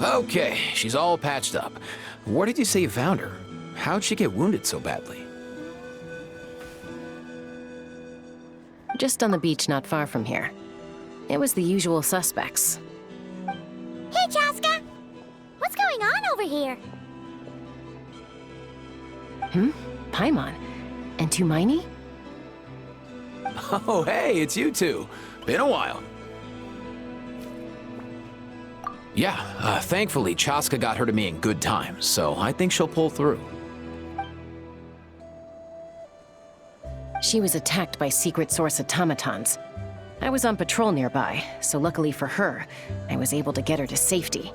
Okay, she's all patched up. Where did you say you found her? How'd she get wounded so badly? Just on the beach not far from here. It was the usual suspects. Hey, Chaska! What's going on over here? Paimon. And Tumaini? Oh, hey, it's you two. Been a while. Yeah, thankfully, Chaska got her to me in good time, so I think she'll pull through. She was attacked by secret source automatons. I was on patrol nearby, so luckily for her, I was able to get her to safety.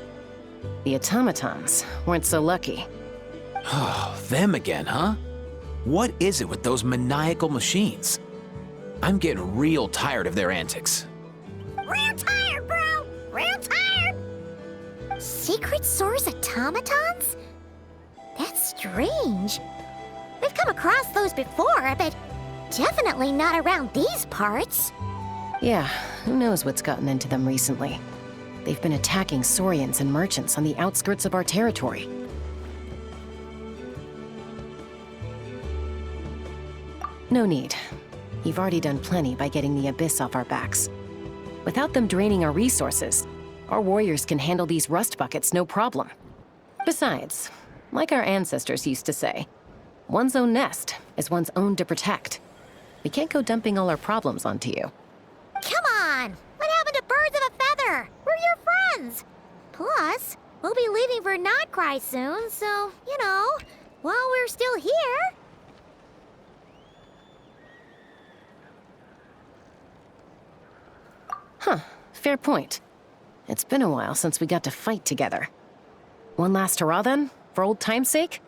The automatons weren't so lucky. Oh, them again, huh? What is it with those maniacal machines? I'm getting real tired of their antics. Real tired, bro! Real tired! Secret source automatons? That's strange. We've come across those before, but definitely not around these parts. Yeah, who knows what's gotten into them recently. They've been attacking Saurians and merchants on the outskirts of our territory. No need. You've already done plenty by getting the Abyss off our backs. Without them draining our resources, our warriors can handle these rust buckets no problem. Besides, like our ancestors used to say, one's own nest is one's own to protect. We can't go dumping all our problems onto you. Come on! What happened to birds of a feather? We're your friends! Plus, we'll be leaving for Notcry soon, so, you know, while we're still here... Huh, fair point. It's been a while since we got to fight together. One last hurrah then, for old time's sake?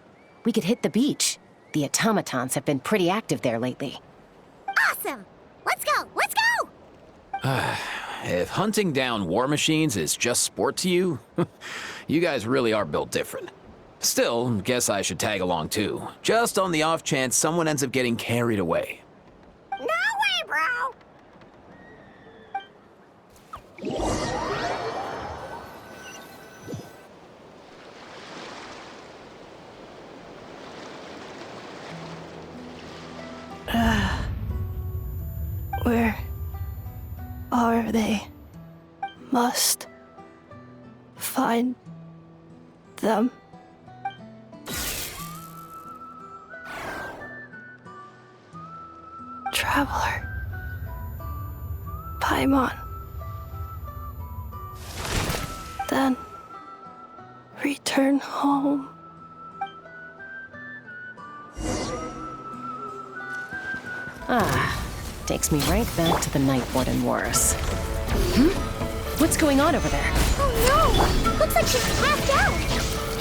We could hit the beach. The automatons have been pretty active there lately. Awesome! Let's go! Let's go! If hunting down war machines is just sport to you, you guys really are built different. Still, guess I should tag along too, just on the off chance someone ends up getting carried away. No way, bro! Where are they? Must find them. Traveler. Paimon. Then return home. Takes me right back to the Night Warden Wars. What's going on over there? Oh no! Looks like she's passed out!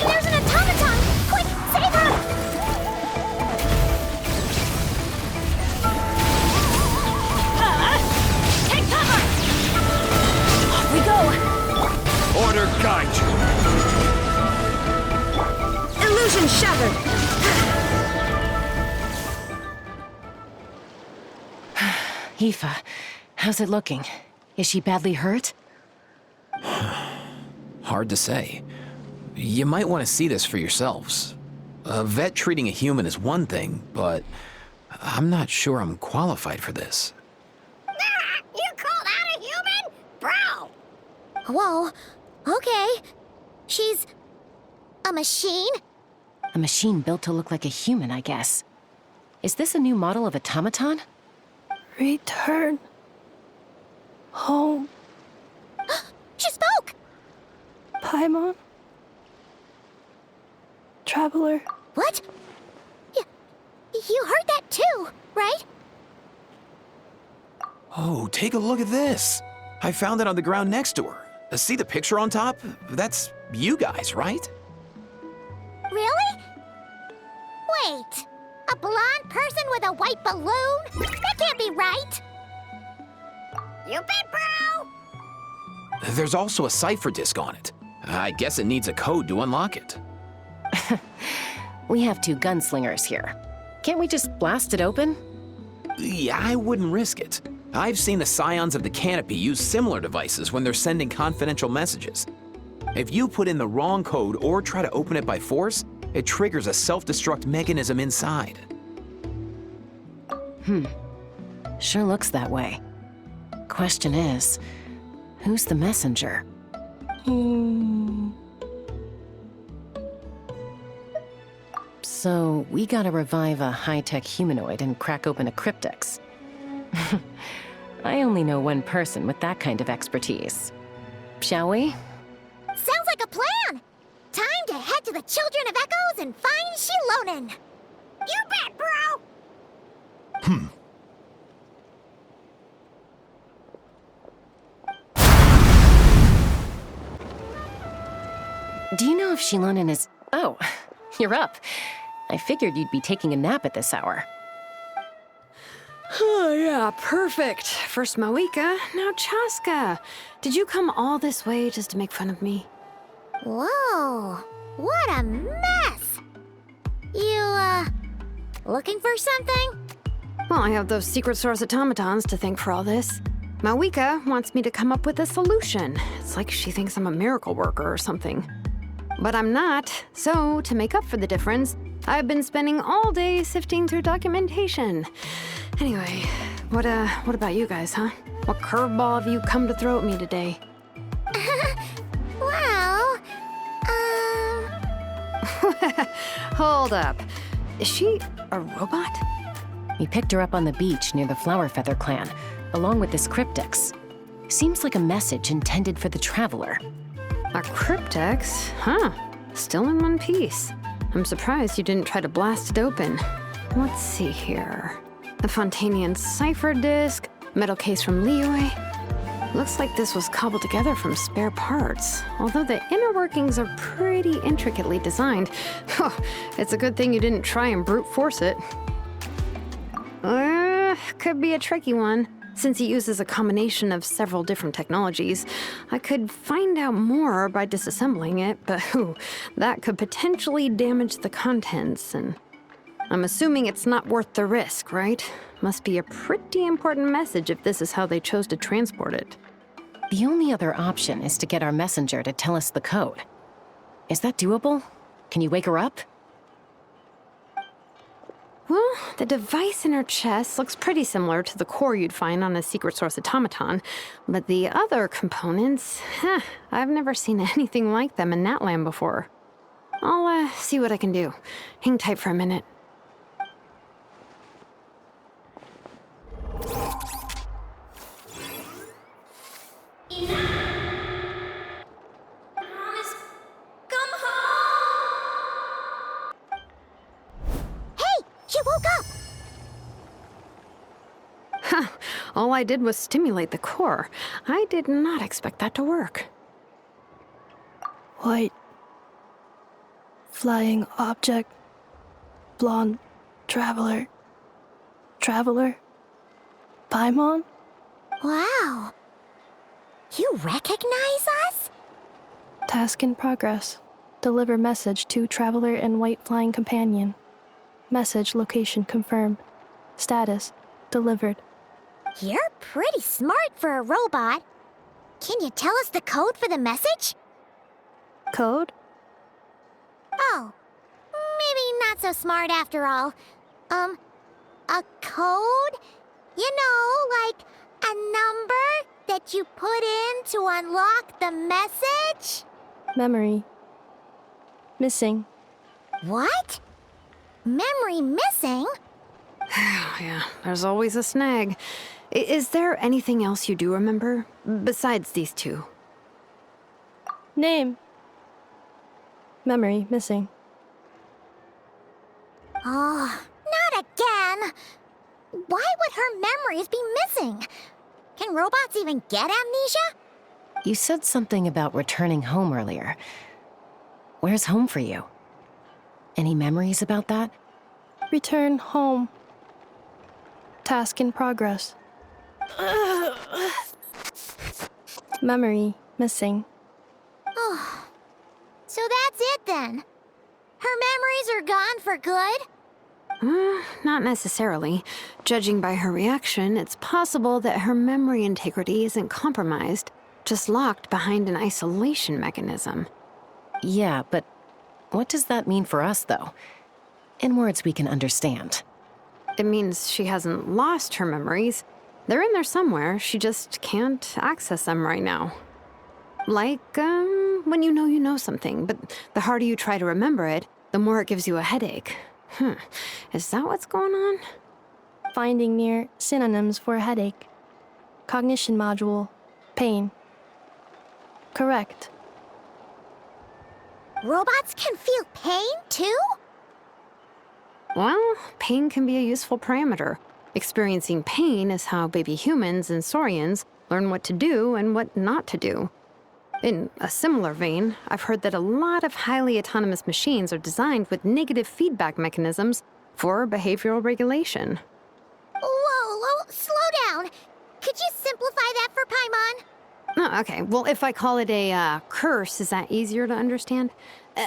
And there's an automaton! Quick, save her! Take cover! Off we go! Order guide you! Illusion shattered! Aoife, how's it looking? Is she badly hurt? Hard to say. You might want to see this for yourselves. A vet treating a human is one thing, but I'm not sure I'm qualified for this. You called out a human? Bro! Whoa, okay. She's... a machine? A machine built to look like a human, I guess. Is this a new model of automaton? Return home. She spoke! Paimon. Traveler. What? You heard that too, right? Oh, take a look at this. I found it on the ground next to her. See the picture on top? That's you guys, right? Really? Wait, a blonde person with a white balloon? That can't be right. You bet, bro! There's also a cipher disk on it. I guess it needs a code to unlock it. We have two gunslingers here. Can't we just blast it open? Yeah, I wouldn't risk it. I've seen the Scions of the Canopy use similar devices when they're sending confidential messages. If you put in the wrong code or try to open it by force, it triggers a self-destruct mechanism inside. Sure looks that way. Question is, who's the messenger? So, we gotta revive a high-tech humanoid and crack open a cryptex. I only know one person with that kind of expertise. Shall we? Sounds like a plan! Time to head to the Children of Echoes and find Shilonen! You bet, bro! Do you know if Shilonen is... Oh, you're up. I figured you'd be taking a nap at this hour. Oh, yeah, perfect. First Moika, now Chaska. Did you come all this way just to make fun of me? Whoa, what a mess! You, looking for something? Well, I have those secret source automatons to thank for all this. Moika wants me to come up with a solution. It's like she thinks I'm a miracle worker or something. But I'm not, so to make up for the difference, I've been spending all day sifting through documentation. Anyway, what about you guys, huh? What curveball have you come to throw at me today? Well, Hold up. Is she a robot? We picked her up on the beach near the Flowerfeather clan, along with this cryptex. Seems like a message intended for the Traveler. A cryptex? Huh. Still in one piece. I'm surprised you didn't try to blast it open. Let's see here. A Fontanian cipher disk, metal case from Liyue. Looks like this was cobbled together from spare parts, although the inner workings are pretty intricately designed. It's a good thing you didn't try and brute force it. Could be a tricky one. Since it uses a combination of several different technologies, I could find out more by disassembling it, but that could potentially damage the contents, and I'm assuming it's not worth the risk, right? Must be a pretty important message if this is how they chose to transport it. The only other option is to get our messenger to tell us the code. Is that doable? Can you wake her up? Well, the device in her chest looks pretty similar to the core you'd find on a secret source automaton, but the other components, I've never seen anything like them in Natlan before. I'll see what I can do. Hang tight for a minute. She woke up! All I did was stimulate the core. I did not expect that to work. White. Flying object. Blonde. Traveler. Traveler. Paimon? Wow. You recognize us? Task in progress. Deliver message to Traveler and White Flying Companion. Message location confirmed. Status delivered. You're pretty smart for a robot. Can you tell us the code for the message? Code? Oh, maybe not so smart after all. A code? You know, like a number that you put in to unlock the message? Memory. Missing. What? Memory missing? Yeah, there's always a snag. Is there anything else you do remember, besides these two? Name. Memory missing. Oh, not again! Why would her memories be missing? Can robots even get amnesia? You said something about returning home earlier. Where's home for you? Any memories about that? Return home. Task in progress. Memory missing. Oh, so that's it then. Her memories are gone for good? Not necessarily. Judging by her reaction, it's possible that her memory integrity isn't compromised, just locked behind an isolation mechanism. Yeah, but what does that mean for us, though? In words we can understand. It means she hasn't lost her memories. They're in there somewhere, she just can't access them right now. Like, when you know something, but the harder you try to remember it, the more it gives you a headache. Is that what's going on? Finding near synonyms for headache. Cognition module. Pain. Correct. Robots can feel pain, too? Well, pain can be a useful parameter. Experiencing pain is how baby humans and saurians learn what to do and what not to do. In a similar vein, I've heard that a lot of highly autonomous machines are designed with negative feedback mechanisms for behavioral regulation. Whoa, slow down. Could you simplify that for Paimon? Oh, okay. Well, if I call it a curse, is that easier to understand?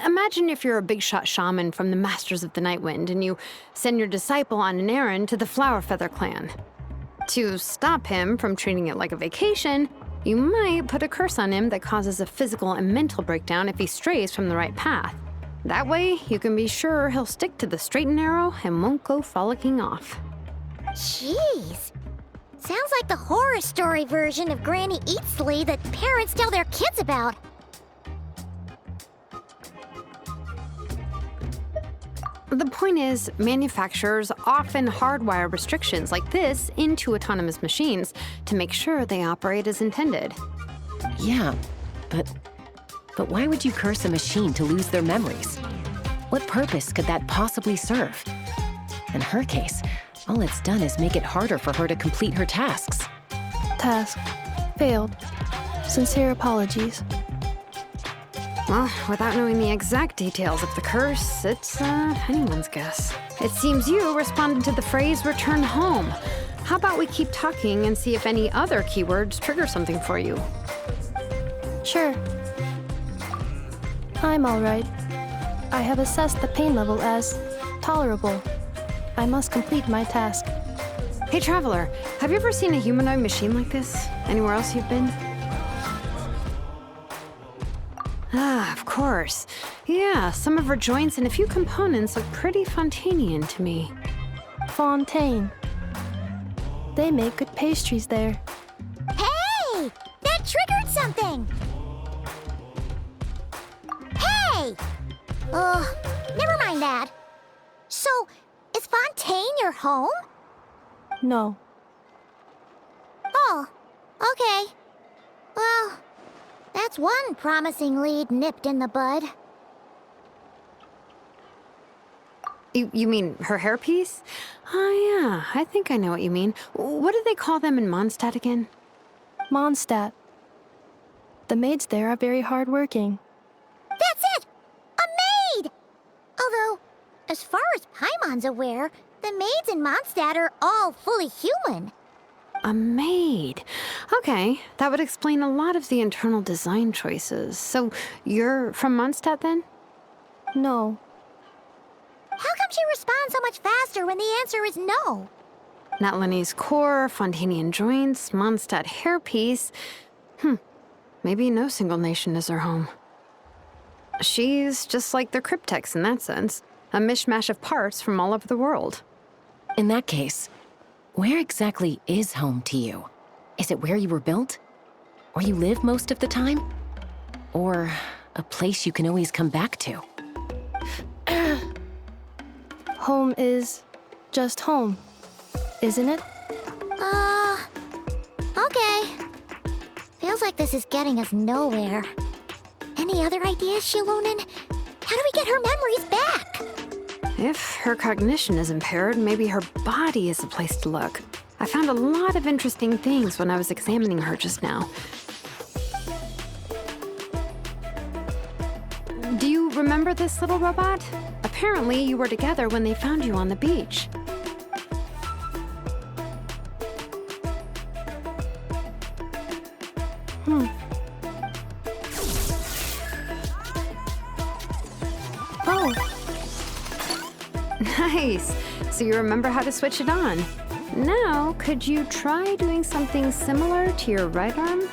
Imagine if you're a big shot shaman from the Masters of the Nightwind and you send your disciple on an errand to the Flowerfeather clan. To stop him from treating it like a vacation, you might put a curse on him that causes a physical and mental breakdown if he strays from the right path. That way, you can be sure he'll stick to the straight and narrow and won't go frolicking off. Jeez. Sounds like the horror story version of Granny Eatsley that parents tell their kids about. The point is, manufacturers often hardwire restrictions like this into autonomous machines to make sure they operate as intended. Yeah, but why would you curse a machine to lose their memories? What purpose could that possibly serve? In her case, all it's done is make it harder for her to complete her tasks. Task. Failed. Sincere apologies. Well, without knowing the exact details of the curse, it's anyone's guess. It seems you responded to the phrase return home. How about we keep talking and see if any other keywords trigger something for you? Sure. I'm all right. I have assessed the pain level as tolerable. I must complete my task. Hey, Traveler, have you ever seen a humanoid machine like this? Anywhere else you've been? Ah, of course. Yeah, some of her joints and a few components look pretty Fontanian to me. Fontaine. They make good pastries there. Hey! That triggered something! Hey! Never mind that. So, is Fontaine your home? No. Oh, okay. Well, that's one promising lead nipped in the bud. You mean her hairpiece? Oh, yeah, I think I know what you mean. What do they call them in Mondstadt again? Mondstadt. The maids there are very hardworking. That's it! A maid! Although, as far as Paimon's aware, the maids in Mondstadt are all fully human. A maid. Okay, that would explain a lot of the internal design choices. So, you're from Mondstadt then? No. How come she responds so much faster when the answer is no? Natlanese core, Fontanian joints, Mondstadt hairpiece. Maybe no single nation is her home. She's just like the Cryptex in that sense. A mishmash of parts from all over the world. In that case, where exactly is home to you? Is it where you were built? Where you live most of the time? Or a place you can always come back to? Home is just home, isn't it? Okay. Feels like this is getting us nowhere. Any other ideas, Shilonen? How do we get her memories back? If her cognition is impaired, maybe her body is the place to look. I found a lot of interesting things when I was examining her just now. Do you remember this little robot? Apparently, you were together when they found you on the beach. Oh, Nice. So you remember how to switch it on. Now, could you try doing something similar to your right arm?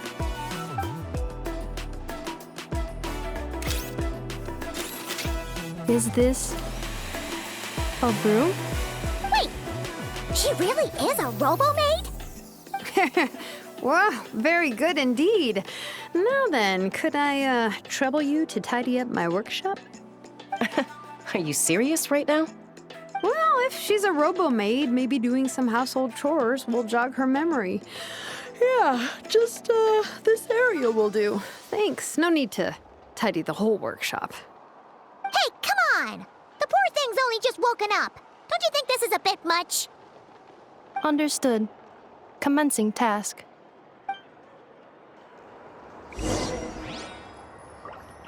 Is this a broom? Wait, she really is a robo-maid? Wow, very good indeed. Now then, could I trouble you to tidy up my workshop? Are you serious right now? Well, if she's a robo-maid, maybe doing some household chores will jog her memory. Yeah, just this area will do. Thanks. No need to tidy the whole workshop. Hey, come on! The poor thing's only just woken up. Don't you think this is a bit much? Understood. Commencing task.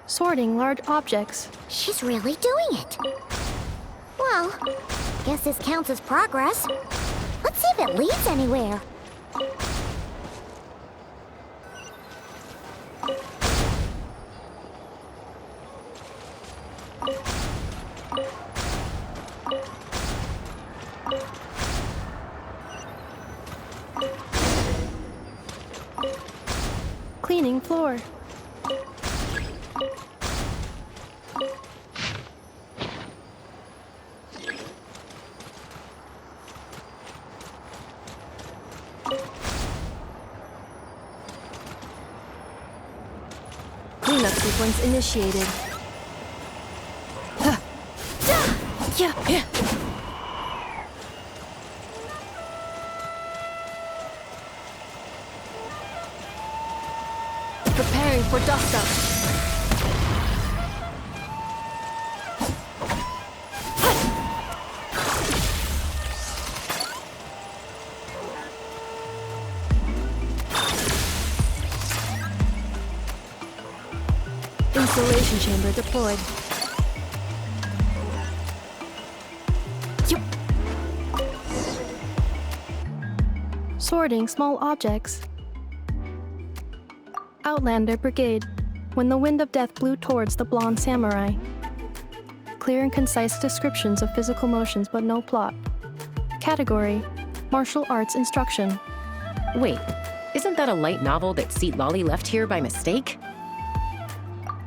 Sorting large objects. She's really doing it. Well, guess this counts as progress. Let's see if it leads anywhere. Cleaning floor. Cleanup sequence initiated. Yeah. Preparing for dust-up. Installation chamber deployed. Yup. Sorting small objects. Outlander Brigade. When the wind of death blew towards the blonde samurai. Clear and concise descriptions of physical motions but no plot. Category: Martial Arts Instruction. Wait, isn't that a light novel that Seat Lolly left here by mistake?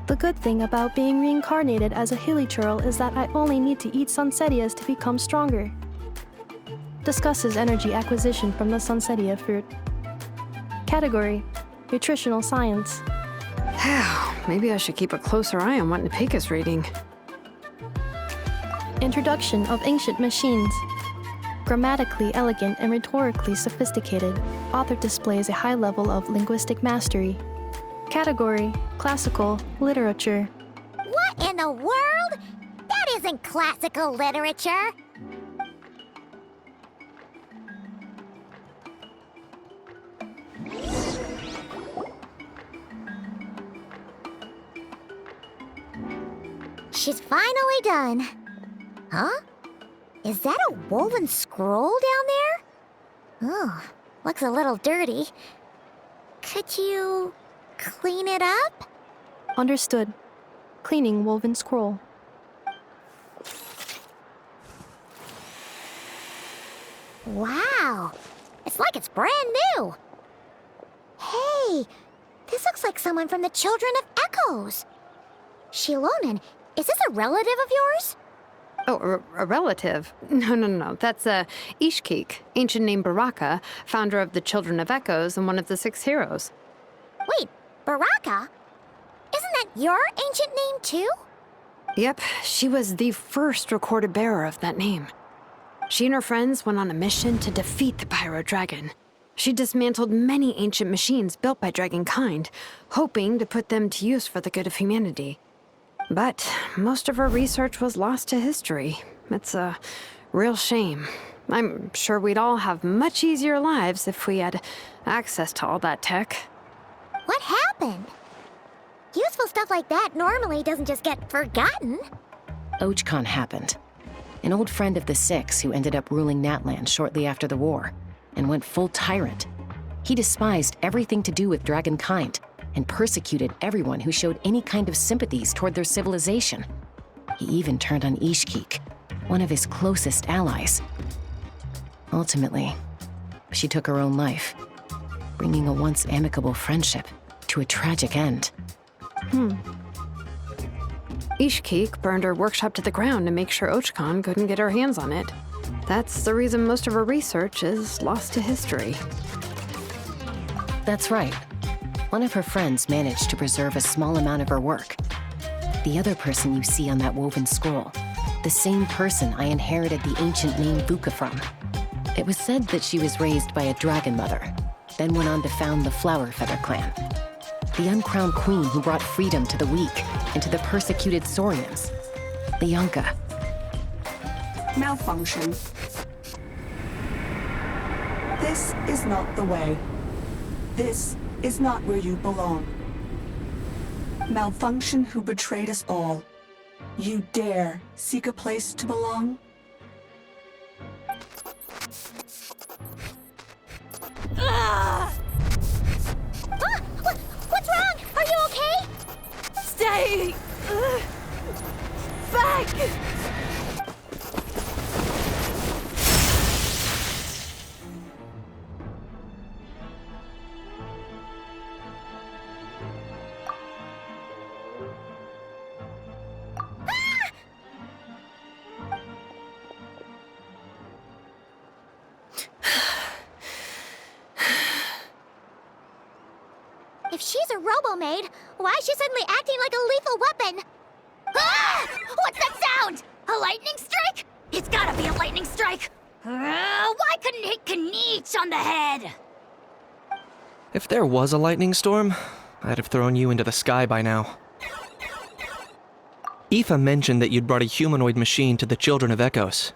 The good thing about being reincarnated as a hilly churl is that I only need to eat sunsettias to become stronger. Discusses energy acquisition from the sunsettia fruit. Category: Nutritional Science. Maybe I should keep a closer eye on what Nipika's reading. Introduction of Ancient Machines. Grammatically elegant and rhetorically sophisticated, author displays a high level of linguistic mastery. Category: Classical Literature. What in the world? That isn't classical literature. She's finally done. Huh? Is that a woven scroll down there? Oh, looks a little dirty. Could you clean it up? Understood. Cleaning woven scroll. Wow, it's like it's brand new. Hey, this looks like someone from the Children of Echoes. Shilonen, is this a relative of yours? Oh, a relative? No. That's Ishkik, ancient name Baraka, founder of the Children of Echoes and one of the 6 heroes. Wait, Baraka? Isn't that your ancient name too? Yep, she was the first recorded bearer of that name. She and her friends went on a mission to defeat the Pyro Dragon. She dismantled many ancient machines built by Dragonkind, hoping to put them to use for the good of humanity. But most of her research was lost to history. It's a real shame. I'm sure we'd all have much easier lives if we had access to all that tech. What happened? Useful stuff like that normally doesn't just get forgotten. Ochkon happened. An old friend of the 6 who ended up ruling Natland shortly after the war, and went full tyrant. He despised everything to do with Dragonkind, and persecuted everyone who showed any kind of sympathies toward their civilization. He even turned on Ishkik, one of his closest allies. Ultimately, she took her own life, bringing a once amicable friendship to a tragic end. Ishkik burned her workshop to the ground to make sure Ochkon couldn't get her hands on it. That's the reason most of her research is lost to history. That's right. One of her friends managed to preserve a small amount of her work. The other person you see on that woven scroll, the same person I inherited the ancient name Vuka from. It was said that she was raised by a dragon mother, then went on to found the Flower Feather clan. The uncrowned queen who brought freedom to the weak and to the persecuted Saurians. Lianka. Malfunction. This is not the way. This is not where you belong. Malfunction who betrayed us all. You dare seek a place to belong? What's wrong? Are you okay? Stay back! If she's a robo-maid, why is she suddenly acting like a lethal weapon? Ah! What's that sound? A lightning strike? It's gotta be a lightning strike! Why couldn't it hit Kniech on the head? If there was a lightning storm, I'd have thrown you into the sky by now. Aoife mentioned that you'd brought a humanoid machine to the Children of Echoes.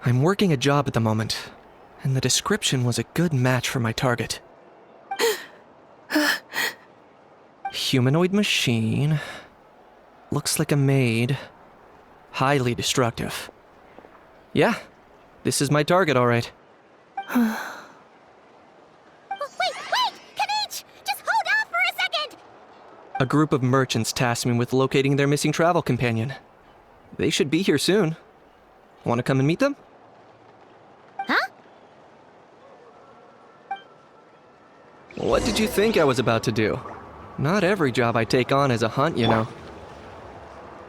I'm working a job at the moment, and the description was a good match for my target. Humanoid machine. Looks like a maid. Highly destructive. Yeah, this is my target, all right. Wait! Kniech! Just hold on for a second! A group of merchants tasked me with locating their missing travel companion. They should be here soon. Want to come and meet them? Huh? What did you think I was about to do? Not every job I take on is a hunt, you know.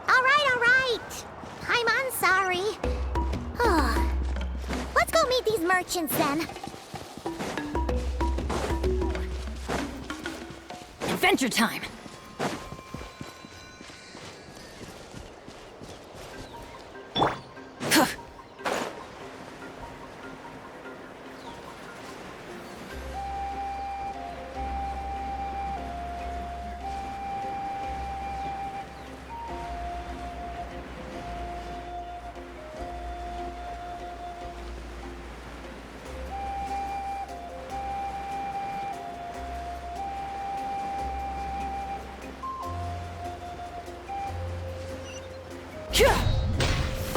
All right. I'm sorry. Let's go meet these merchants then. Adventure time!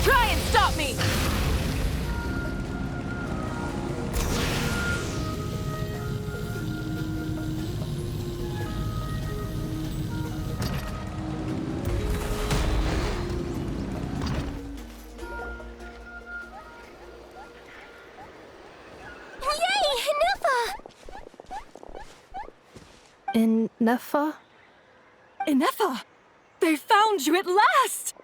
Try and stop me! Yay! Nufa! In Nefa? Inefa! They found you at last!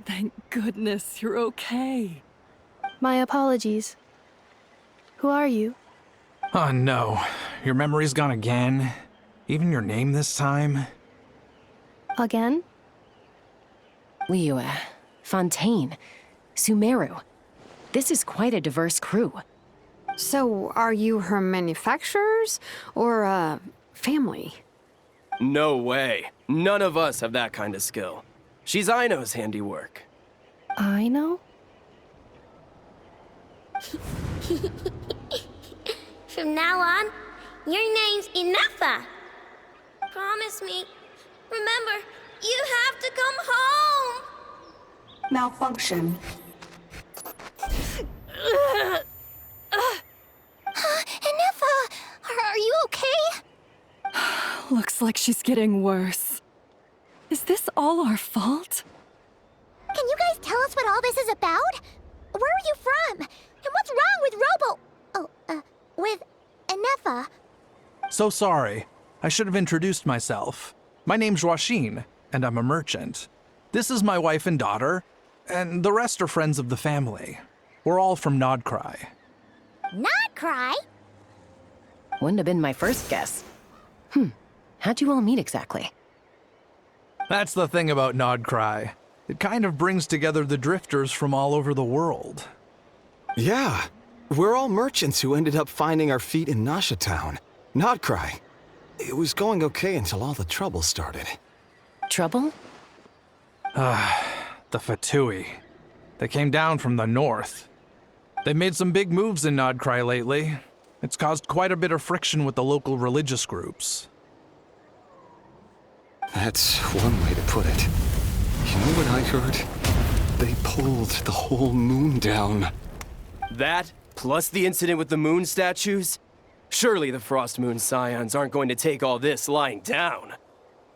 Thank goodness you're okay. My apologies. Who are you? Oh no, your memory's gone again? Even your name this time? Again? Liyue, Fontaine, Sumeru. This is quite a diverse crew. So, are you her manufacturers or family? No way. None of us have that kind of skill. She's Aino's handiwork. I know? From now on, your name's Inefa. Promise me. Remember, you have to come home. Malfunction. Inefa, are you okay? Looks like she's getting worse. Is this all our fault? Can you guys tell us what all this is about? Where are you from? And what's wrong with with Inefa? So sorry. I should have introduced myself. My name's Joachine. and I'm a merchant. This is my wife and daughter, and the rest are friends of the family. We're all from Nodcry. Not cry? Wouldn't have been my first guess. How'd you all meet exactly? That's the thing about Nodcry. It kind of brings together the drifters from all over the world. Yeah, we're all merchants who ended up finding our feet in Nasha Town. Nodcry. It was going okay until all the trouble started. Trouble? The Fatui. They came down from the north. They've made some big moves in Nodcry lately. It's caused quite a bit of friction with the local religious groups. That's one way to put it. You know what I heard? They pulled the whole moon down. That, plus the incident with the moon statues? Surely the Frost Moon Scions aren't going to take all this lying down.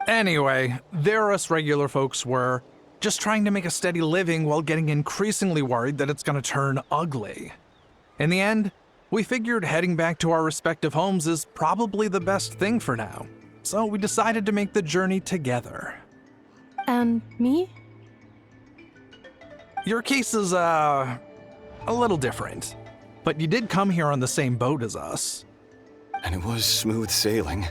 Anyway, there us regular folks were, just trying to make a steady living while getting increasingly worried that it's gonna turn ugly. In the end, we figured heading back to our respective homes is probably the best thing for now. So we decided to make the journey together. And me? Your case is, a little different. But you did come here on the same boat as us. And it was smooth sailing,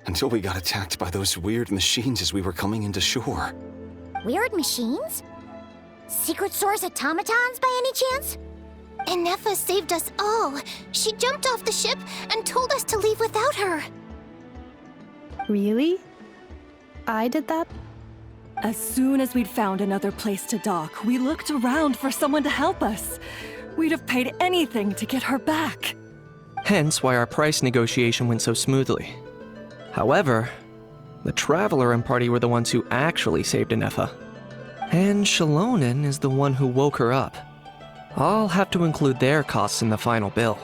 until we got attacked by those weird machines as we were coming into shore. Weird machines? Secret Source automatons by any chance? Inefa saved us all. She jumped off the ship and told us to leave without her. Really? I did that? As soon as we'd found another place to dock, we looked around for someone to help us. We'd have paid anything to get her back. Hence why our price negotiation went so smoothly. However, the Traveler and party were the ones who actually saved Inefa. And Shalonen is the one who woke her up. I'll have to include their costs in the final bill.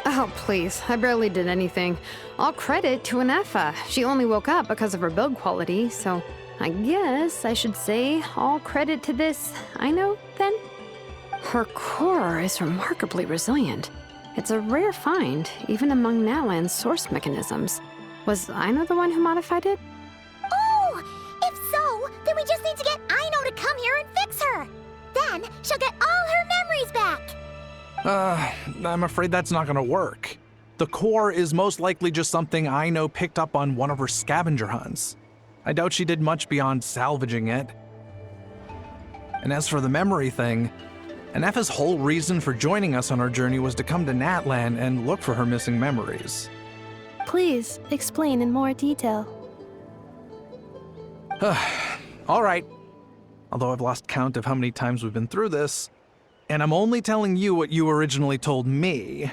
Oh, please. I barely did anything. All credit to Inefa. She only woke up because of her build quality, so I guess I should say all credit to this Aino, then? Her core is remarkably resilient. It's a rare find, even among Nalan's source mechanisms. Was Aino the one who modified it? Oh! If so, then we just need to get Aino to come here and fix her. Then she'll get all her memories back. I'm afraid that's not gonna work. The core is most likely just something Aino picked up on one of her scavenger hunts. I doubt she did much beyond salvaging it. And as for the memory thing, Inefa's whole reason for joining us on our journey was to come to Natlan and look for her missing memories. Please, explain in more detail. All right. Although I've lost count of how many times we've been through this, and I'm only telling you what you originally told me.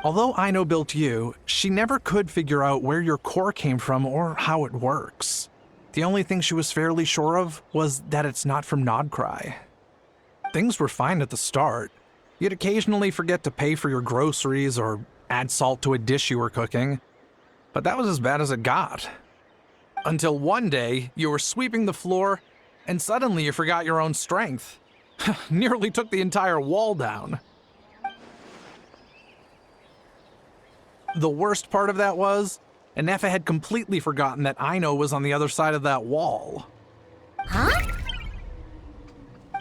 Although Aino built you, she never could figure out where your core came from or how it works. The only thing she was fairly sure of was that it's not from Nodcry. Things were fine at the start. You'd occasionally forget to pay for your groceries or add salt to a dish you were cooking. But that was as bad as it got. Until one day, you were sweeping the floor, and suddenly you forgot your own strength. Nearly took the entire wall down. The worst part of that was, Inefa had completely forgotten that Aino was on the other side of that wall. Huh?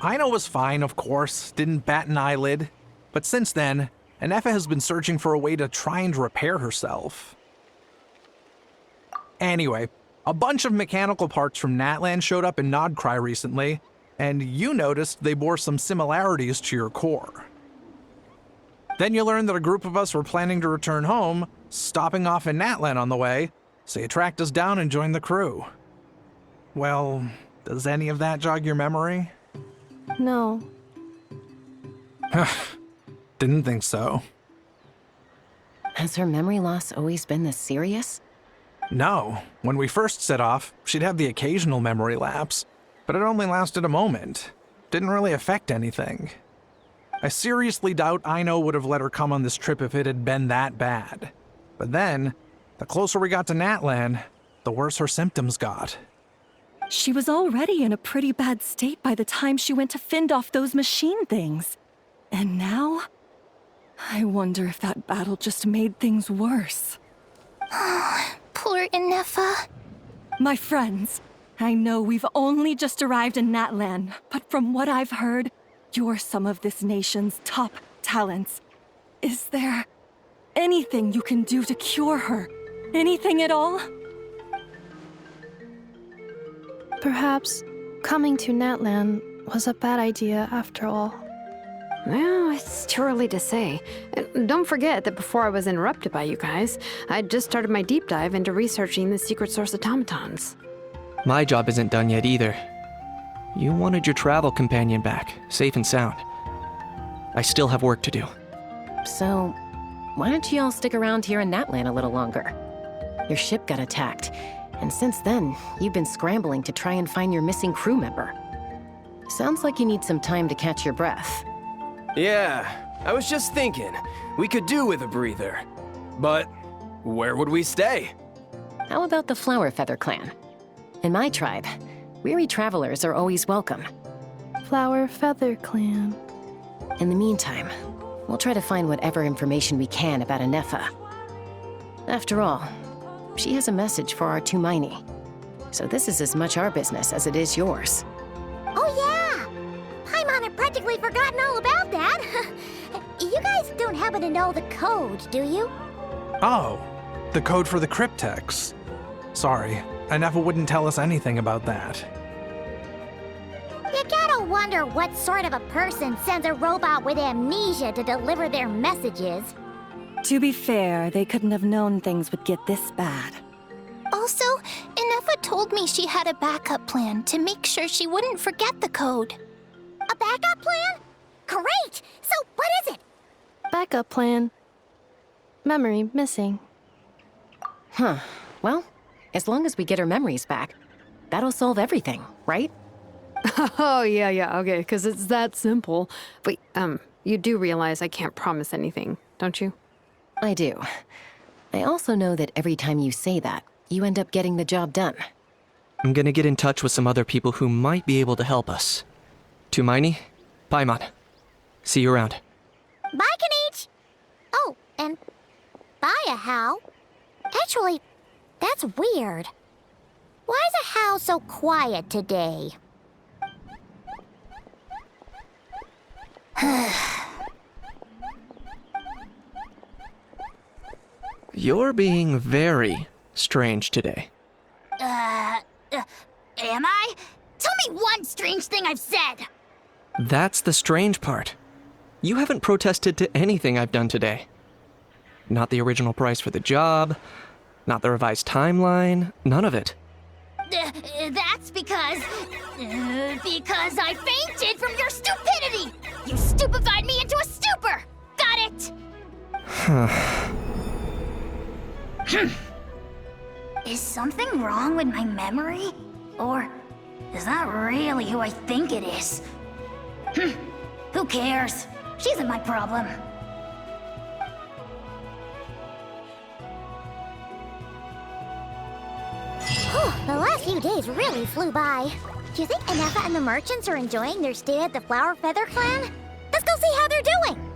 Aino was fine, of course, didn't bat an eyelid. But since then, Inefa has been searching for a way to try and repair herself. Anyway, a bunch of mechanical parts from Natlan showed up in Nodcry recently, and you noticed they bore some similarities to your core. Then you learned that a group of us were planning to return home, stopping off in Natlan on the way, so you tracked us down and joined the crew. Well, does any of that jog your memory? No. Didn't think so. Has her memory loss always been this serious? No. When we first set off, she'd have the occasional memory lapse, but it only lasted a moment. Didn't really affect anything. I seriously doubt Aino would have let her come on this trip if it had been that bad. But then, the closer we got to Natlan, the worse her symptoms got. She was already in a pretty bad state by the time she went to fend off those machine things. And now? I wonder if that battle just made things worse. Poor Inefa. My friends, I know we've only just arrived in Natlan, but from what I've heard, you're some of this nation's top talents. Is there anything you can do to cure her? Anything at all? Perhaps coming to Natlan was a bad idea after all. Well, it's too early to say. Don't forget that before I was interrupted by you guys, I'd just started my deep dive into researching the secret source automatons. My job isn't done yet either. You wanted your travel companion back, safe and sound. I still have work to do. So, why don't you all stick around here in Natlan a little longer? Your ship got attacked, and since then, you've been scrambling to try and find your missing crew member. Sounds like you need some time to catch your breath. Yeah, I was just thinking, we could do with a breather. But where would we stay? How about the Flower Feather Clan? In my tribe, weary travelers are always welcome. Flower Feather Clan. In the meantime, we'll try to find whatever information we can about Anefa. After all, she has a message for our Tumaini. So this is as much our business as it is yours. Oh yeah! Paimon had practically forgotten all about that. You guys don't happen to know the code, do you? Oh, the code for the cryptex. Sorry, Anefa wouldn't tell us anything about that. You gotta wonder what sort of a person sends a robot with amnesia to deliver their messages. To be fair, they couldn't have known things would get this bad. Also, Anefa told me she had a backup plan to make sure she wouldn't forget the code. A backup plan? Great! So what is it? Backup plan. Memory missing. Huh. Well, as long as we get her memories back, that'll solve everything, right? Oh, yeah, okay, because it's that simple. But, you do realize I can't promise anything, don't you? I do. I also know that every time you say that, you end up getting the job done. I'm gonna get in touch with some other people who might be able to help us. Tumaini, Paimon. See you around. Bye, Kanich! Oh, and bye, How. Actually, that's weird. Why is How so quiet today? You're being very strange today. Am I? Tell me one strange thing I've said! That's the strange part. You haven't protested to anything I've done today. Not the original price for the job, not the revised timeline, none of it. That's because I fainted from your stupidity! You stupefied me into a stupor! Got it? Is something wrong with my memory? Or is that really who I think it is? Who cares? She isn't my problem. The last few days really flew by. Do you think Anefa and the merchants are enjoying their stay at the Flower Feather Clan? Let's go see how they're doing!